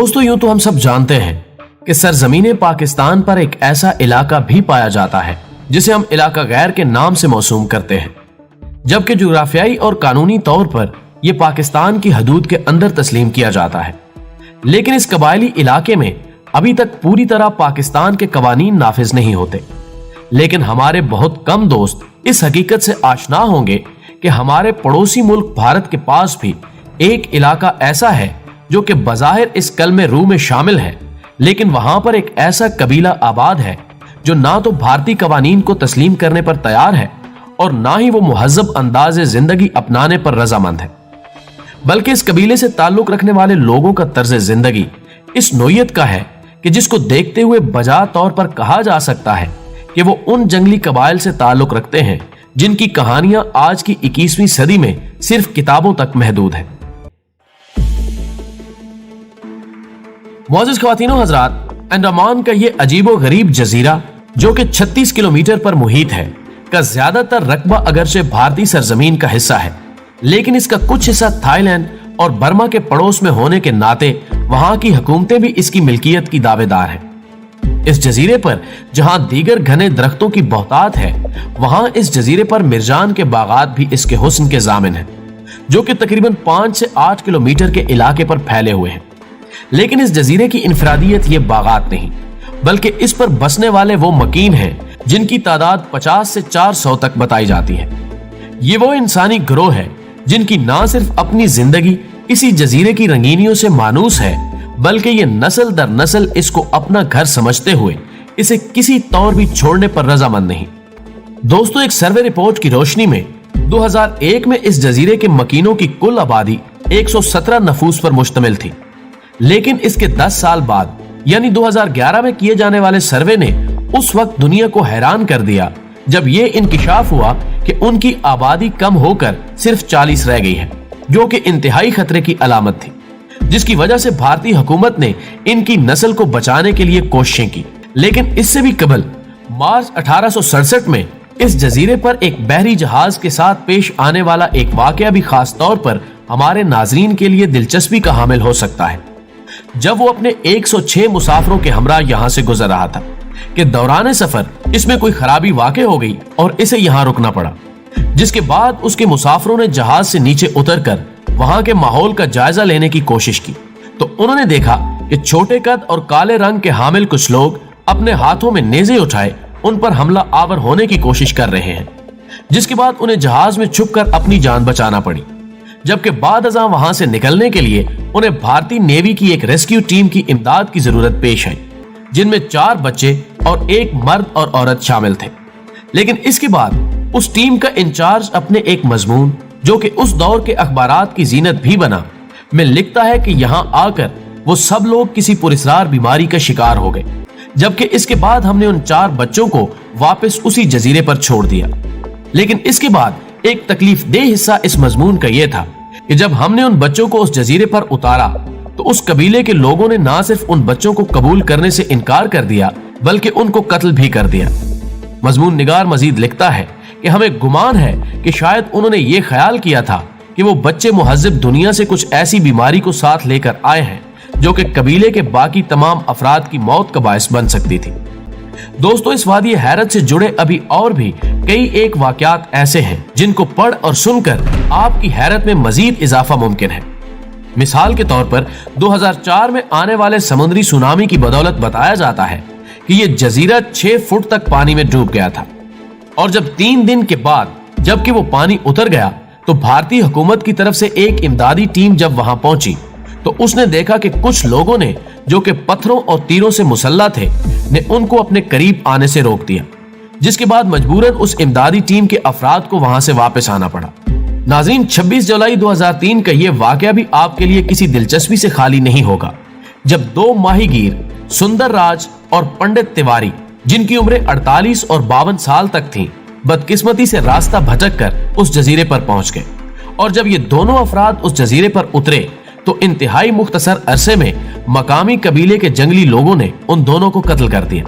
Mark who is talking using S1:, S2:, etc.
S1: दोस्तों यूं तो हम सब जानते हैं कि सरजमीन पाकिस्तान पर एक ऐसा इलाका भी पाया जाता है जिसे हम इलाका गैर के नाम से मौसूम करते हैं, जबकि जुग्राफियाई और कानूनी तौर पर यह पाकिस्तान की हदूद के अंदर तस्लीम किया जाता है। लेकिन इस कबायली इलाके में अभी तक पूरी तरह पाकिस्तान के कवानीन नाफिज नहीं होते। लेकिन हमारे बहुत कम दोस्त इस हकीकत से आशना होंगे कि हमारे पड़ोसी मुल्क भारत के पास भी एक इलाका ऐसा है जो कि बज़ाहिर इस कलमे रू में शामिल है, लेकिन वहां पर एक ऐसा कबीला आबाद है जो ना तो भारतीय कवानीन को तस्लीम करने पर तैयार है और ना ही वो मुहज़्ज़ब अंदाज़ जिंदगी अपनाने पर रजामंद है, बल्कि इस कबीले से ताल्लुक रखने वाले लोगों का तर्ज जिंदगी इस नोयत का है कि जिसको देखते हुए बजा तौर पर कहा जा सकता है कि वो उन जंगली कबाइल से ताल्लुक रखते हैं जिनकी कहानियां आज की 21वीं सदी में सिर्फ किताबों तक महदूद है। मुअज़्ज़िज़ ख़वातीनो हज़रात, अंडमान का ये अजीबो गरीब जजीरा जो कि 36 किलोमीटर पर मुहित है का ज्यादातर रकबा अगरचे भारतीय सरजमीन का हिस्सा है, लेकिन इसका कुछ हिस्सा थाईलैंड और बर्मा के पड़ोस में होने के नाते वहां की हुकूमतें भी इसकी मिल्कियत की दावेदार हैं। इस जजीरे पर जहां दीगर घने दरख्तों की बहुतात है, वहां इस जजीरे पर मिर्जान के बागात भी इसके हुस्न के जामिन हैं, जो कि तकरीबन 5 से 8 किलोमीटर के इलाके पर फैले हुए हैं। लेकिन इस जजीरे की इनफरादियत ये बागात नहीं, बल्कि इस पर बसने वाले वो मकीन हैं जिनकी तादाद 50 से 400 तक बताई जाती है। ये वो इंसानी गिरोह है जिनकी ना सिर्फ अपनी जिंदगी इसी जजीरे की रंगीनियों से मानूस है, बल्कि ये नस्ल दर नस्ल इसको अपना घर समझते हुए इसे किसी तौर भी छोड़ने पर रजामंद नहीं। दोस्तों, एक सर्वे रिपोर्ट की रोशनी में 2001 में इस जजीरे के मकीनों की कुल आबादी 117 नफूस पर मुश्तमिल थी, लेकिन इसके 10 साल बाद यानी 2011 में किए जाने वाले सर्वे ने उस वक्त दुनिया को हैरान कर दिया जब यह इंकिशाफ हुआ कि उनकी आबादी कम होकर सिर्फ 40 रह गई है, जो कि इंतहाई खतरे की अलामत थी, जिसकी वजह से भारतीय हुकूमत ने इनकी नस्ल को बचाने के लिए कोशिशें की। लेकिन इससे भी कबल मार्च 1867 में इस जजीरे पर एक बहरी जहाज के साथ पेश आने वाला एक वाकया भी खास तौर पर हमारे नाजरीन के लिए दिलचस्पी का हामिल हो सकता है। जब वो अपने 106 मुसाफिरों के हमरा यहां से गुजर रहा था कि दौरान सफर इसमें कोई खराबी वाक़ हो गई और इसे यहां रुकना पड़ा, जिसके बाद उसके मुसाफिरों ने जहाज से नीचे उतरकर वहां के माहौल का जायजा लेने की कोशिश की तो उन्होंने देखा कि छोटे कद और काले रंग के हामिल कुछ लोग अपने हाथों में नेज़े उठाए उन पर हमला आवर होने की कोशिश कर रहे हैं, जिसके बाद उन्हें जहाज में छुपकर अपनी जान बचाना पड़ी। जबकि बाद अज़ां वहां से निकलने के लिए उन्हें भारतीय नेवी की एक रेस्क्यू टीम की इमदाद की जरूरत पेश आई, जिनमें 4 बच्चे और एक मर्द और औरत शामिल थे। लेकिन इसके बाद उस टीम का इंचार्ज अपने एक मजमून, जो कि उस दौर के अखबारात की जीनत भी बना, में लिखता है कि यहां आकर वो सब लोग किसी पुरस्रार बीमारी का शिकार हो गए, जबकि इसके बाद हमने उन 4 बच्चों को वापस उसी जजीरे पर छोड़ दिया। लेकिन इसके बाद एक तकलीफ दे हिस्सा इस मजमून का यह था कि जब हमने उन बच्चों को उस जजीरे पर उतारा तो उस कबीले के लोगों ने ना सिर्फ उन बच्चों को कबूल करने से इनकार कर दिया, बल्कि उनको कत्ल भी कर दिया। मजमून निगार मजीद लिखता है कि हमें गुमान है कि शायद उन्होंने ये ख्याल किया था कि वो बच्चे मुहज़्ज़िब दुनिया से कुछ ऐसी बीमारी को साथ लेकर आए हैं जो कि कबीले के बाकी तमाम अफराद की मौत का बायस बन सकती थी। दोस्तों, इस वादी हैरत से जुड़े अभी और भी कई एक वाकयात ऐसे हैं जिनको पढ़ और सुनकर आपकी हैरत में मजीद इजाफा मुमकिन है। मिसाल के तौर पर 2004 में आने वाले समुद्री सुनामी की बदौलत बताया जाता है कि यह जजीरा 6 फुट तक पानी में डूब गया था, और जब 3 दिन के बाद जबकि वो पानी उतर गया तो भारतीय हुकूमत की तरफ से एक इमदादी टीम जब वहां पहुंची तो उसने देखा कि कुछ लोगों ने, जो कि पत्थरों और तीरों से मुसल्ला थे, ने उनको अपने करीब आने से रोक दिया, जिसके बाद मजबूरन उस इमदादी टीम के अफराद को वहां से वापस आना पड़ा। नाज़रीन, 26 जुलाई 2003 का यह वाकया भी आपके लिए किसी दिलचस्पी से खाली नहीं होगा, जब 2 माहीगीर सुंदर राज और पंडित तिवारी, जिनकी उम्रें 48 और 52 साल तक थीं, बदकिस्मती से रास्ता भटक कर उस जजीरे पर पहुंच गए। और जब ये दोनों अफराद उस जजीरे पर उतरे तो इंतहाई मुख्तसर अरसे में मकामी कबीले के जंगली लोगों ने उन दोनों को कत्ल कर दिया।